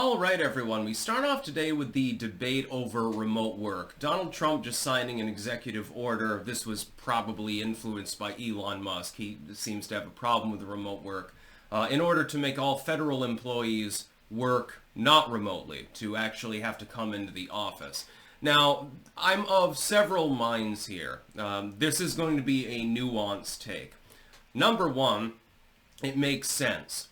All right, everyone. We start off today with the debate over remote work. Donald Trump just signing an executive order. This was probably influenced by Elon Musk. He seems to have a problem with the remote work. In order to make all federal employees work not remotely, to actually have to come into the office. Now, I'm of several minds here. This is going to be a nuanced take. Number one, it makes sense,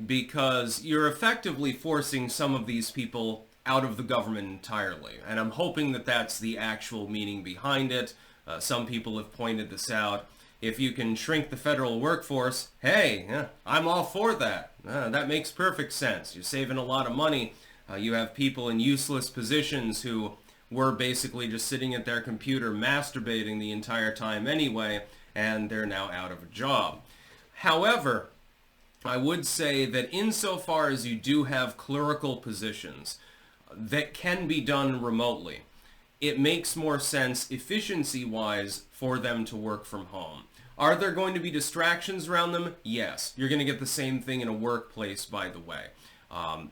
because you're effectively forcing some of these people out of the government entirely. And I'm hoping that that's the actual meaning behind it. Some people have pointed this out. If you can shrink the federal workforce, hey, I'm all for that. That makes perfect sense. You're saving a lot of money. You have people in useless positions who were basically just sitting at their computer masturbating the entire time anyway, and they're now out of a job. However, I would say that insofar as you do have clerical positions that can be done remotely, it makes more sense efficiency-wise for them to work from home. Are there going to be distractions around them? Yes. You're going to get the same thing in a workplace, by the way.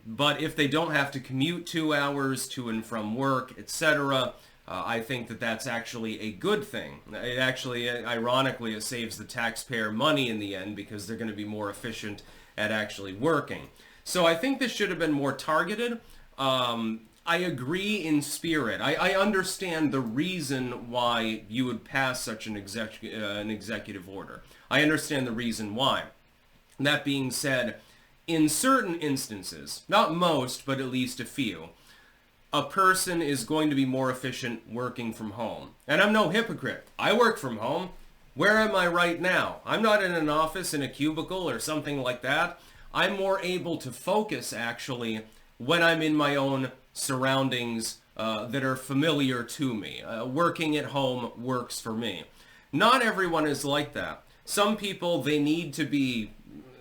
But if they don't have to commute 2 hours to and from work, etc., I think that that's actually a good thing. It actually, ironically, it saves the taxpayer money in the end because they're going to be more efficient at actually working. So I think this should have been more targeted. I agree in spirit. I understand the reason why you would pass such an executive order. I understand the reason why. That being said, in certain instances, not most, but at least a few, a person is going to be more efficient working from home. And I'm no hypocrite. I work from home. Where am I right now? I'm not in an office in a cubicle or something like that. I'm more able to focus, actually, when I'm in my own surroundings that are familiar to me. Working at home works for me. Not everyone is like that. Some people, they need to be,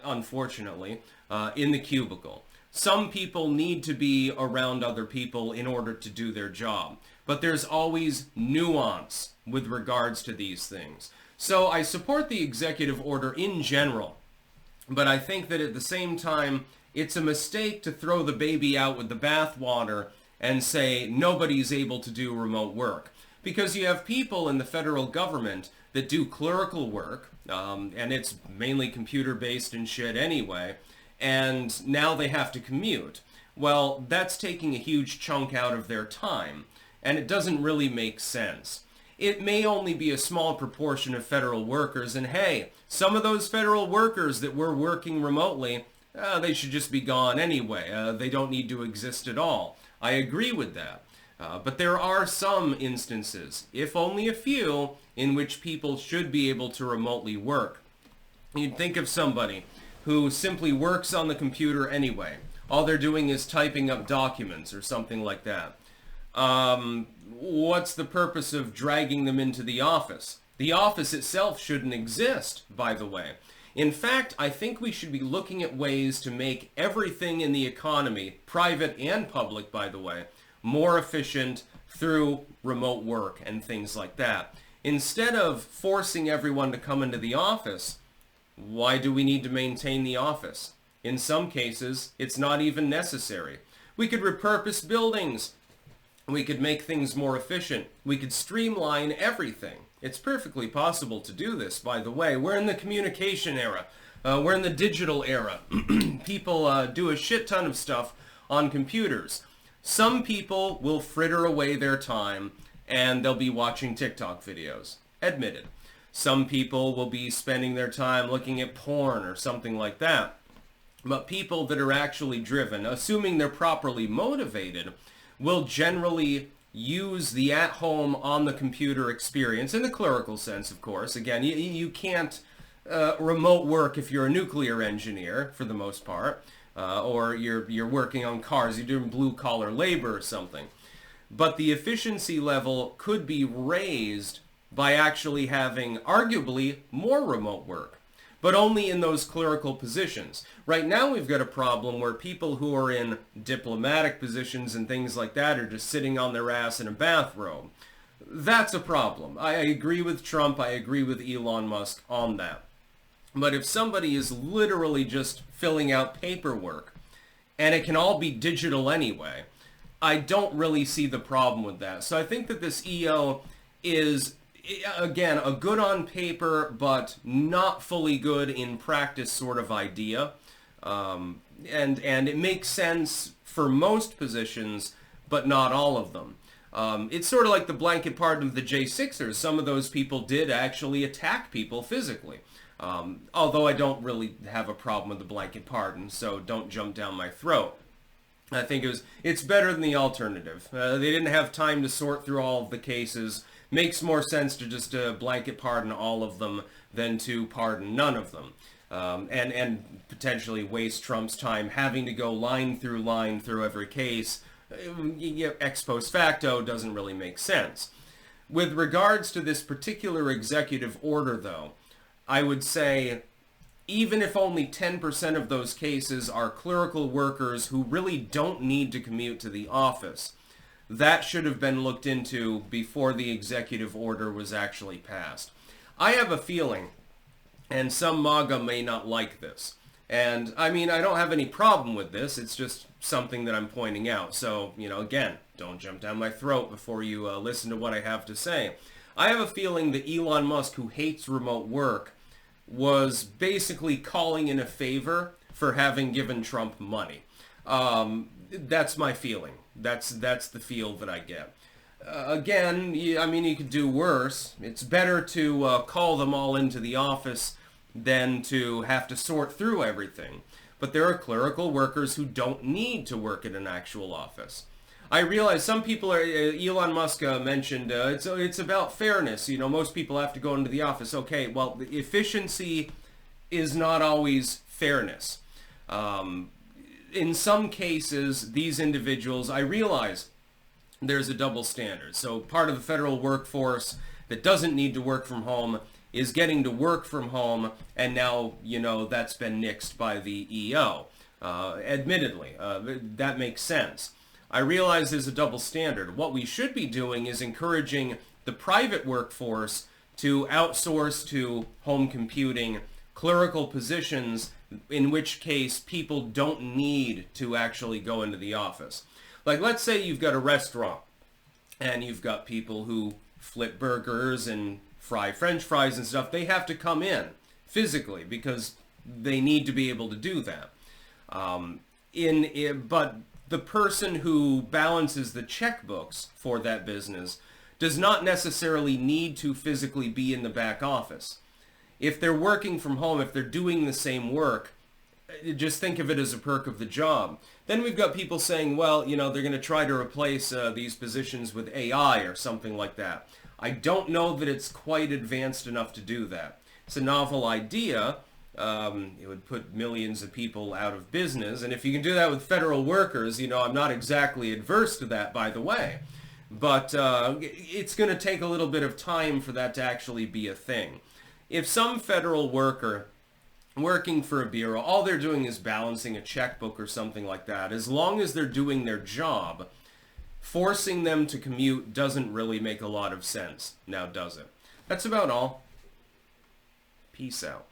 unfortunately, in the cubicle. Some people need to be around other people in order to do their job. But there's always nuance with regards to these things. So I support the executive order in general, but I think that at the same time, it's a mistake to throw the baby out with the bathwater and say nobody's able to do remote work. Because you have people in the federal government that do clerical work, and it's mainly computer-based and shit anyway, and now they have to commute. Well, that's taking a huge chunk out of their time, and it doesn't really make sense. It may only be a small proportion of federal workers, and hey, some of those federal workers that were working remotely, they should just be gone anyway. They don't need to exist at all. I agree with that. But there are some instances, if only a few, in which people should be able to remotely work. You'd think of somebody who simply works on the computer anyway. All they're doing is typing up documents or something like that. What's the purpose of dragging them into the office? The office itself shouldn't exist, by the way. In fact, I think we should be looking at ways to make everything in the economy, private and public, by the way, more efficient through remote work and things like that. Instead of forcing everyone to come into the office, why do we need to maintain the office? In some cases, it's not even necessary. We could repurpose buildings. We could make things more efficient. We could streamline everything. It's perfectly possible to do this, by the way. We're in the communication era. We're in the digital era. People do a shit ton of stuff on computers. Some people will fritter away their time and they'll be watching TikTok videos. Admitted. Some people will be spending their time looking at porn or something like that. But people that are actually driven, assuming they're properly motivated, will generally use the at-home on-the-computer experience, in the clerical sense, of course. Again, you can't remote work if you're a nuclear engineer, for the most part, or you're working on cars, you're doing blue-collar labor or something. But the efficiency level could be raised by actually having, arguably, more remote work, but only in those clerical positions. Right now we've got a problem where people who are in diplomatic positions and things like that are just sitting on their ass in a bathrobe. That's a problem. I agree with Trump, I agree with Elon Musk on that. But if somebody is literally just filling out paperwork, and it can all be digital anyway. I don't really see the problem with that. So I think that this EO is, again, a good on paper, but not fully good in practice sort of idea. And it makes sense for most positions, but not all of them. It's sort of like the blanket pardon of the J6ers. Some of those people did actually attack people physically. Although I don't really have a problem with the blanket pardon, so don't jump down my throat. I think it's better than the alternative. They didn't have time to sort through all of the cases. Makes more sense to just blanket pardon all of them than to pardon none of them. And potentially waste Trump's time having to go line through every case. Ex post facto doesn't really make sense. With regards to this particular executive order, though, I would say even if only 10% of those cases are clerical workers who really don't need to commute to the office, that should have been looked into before the executive order was actually passed. I have a feeling, and some MAGA may not like this, and I mean, I don't have any problem with this, it's just something that I'm pointing out. So, again, don't jump down my throat before you listen to what I have to say. I have a feeling that Elon Musk, who hates remote work, was basically calling in a favor for having given Trump money. That's my feeling. That's the feel that I get. Again, I mean, you could do worse. It's better to call them all into the office than to have to sort through everything. But there are clerical workers who don't need to work at an actual office. I realize some people are, Elon Musk mentioned, it's about fairness. Most people have to go into the office. Okay, well, the efficiency is not always fairness. In some cases, these individuals, I realize there's a double standard. So part of the federal workforce that doesn't need to work from home is getting to work from home, and now, that's been nixed by the EO. Admittedly, that makes sense. I realize there's a double standard. What we should be doing is encouraging the private workforce to outsource to home computing clerical positions, in which case people don't need to actually go into the office. Like, let's say you've got a restaurant and you've got people who flip burgers and fry French fries and stuff. They have to come in physically because they need to be able to do that. But the person who balances the checkbooks for that business does not necessarily need to physically be in the back office. If they're working from home, if they're doing the same work, just think of it as a perk of the job. Then we've got people saying, well, they're going to try to replace these positions with AI or something like that. I don't know that it's quite advanced enough to do that. It's a novel idea. It would put millions of people out of business. And if you can do that with federal workers, I'm not exactly adverse to that, by the way. But it's going to take a little bit of time for that to actually be a thing. If some federal worker working for a bureau, all they're doing is balancing a checkbook or something like that, as long as they're doing their job, forcing them to commute doesn't really make a lot of sense. Now, does it? That's about all. Peace out.